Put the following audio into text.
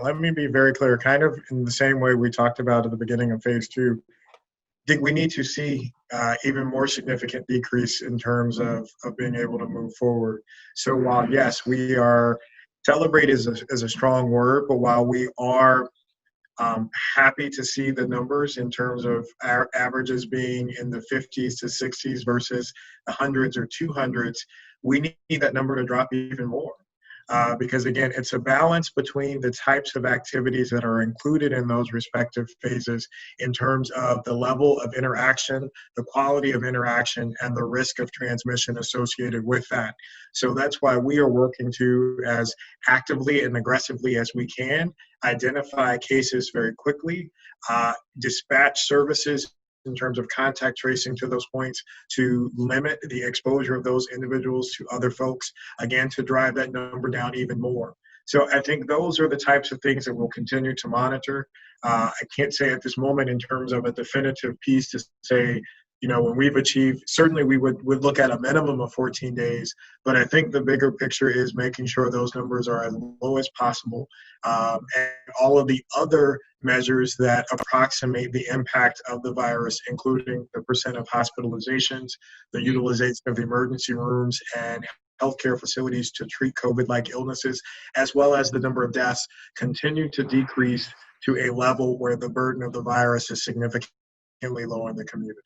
let me be very clear, kind of in the same way we talked about at the beginning of phase two. I think we need to see even more significant decrease in terms of being able to move forward. So while, yes, we are, celebrate is a strong word, but while we are happy to see the numbers in terms of our averages being in the 50s to 60s versus the hundreds or 200s, we need that number to drop even more. Because again, it's a balance between the types of activities that are included in those respective phases in terms of the level of interaction, the quality of interaction, and the risk of transmission associated with that. So that's why we are working to, as actively and aggressively as we can, identify cases very quickly, dispatch services in terms of contact tracing to those points to limit the exposure of those individuals to other folks, again, to drive that number down even more. So I think those are the types of things that we'll continue to monitor. I can't say at this moment in terms of a definitive piece to say, you know, when we've achieved, certainly we would look at a minimum of 14 days, but I think the bigger picture is making sure those numbers are as low as possible. And all of the other measures that approximate the impact of the virus, including the percent of hospitalizations, the utilization of the emergency rooms and healthcare facilities to treat COVID-like illnesses, as well as the number of deaths, continue to decrease to a level where the burden of the virus is significantly low in the community.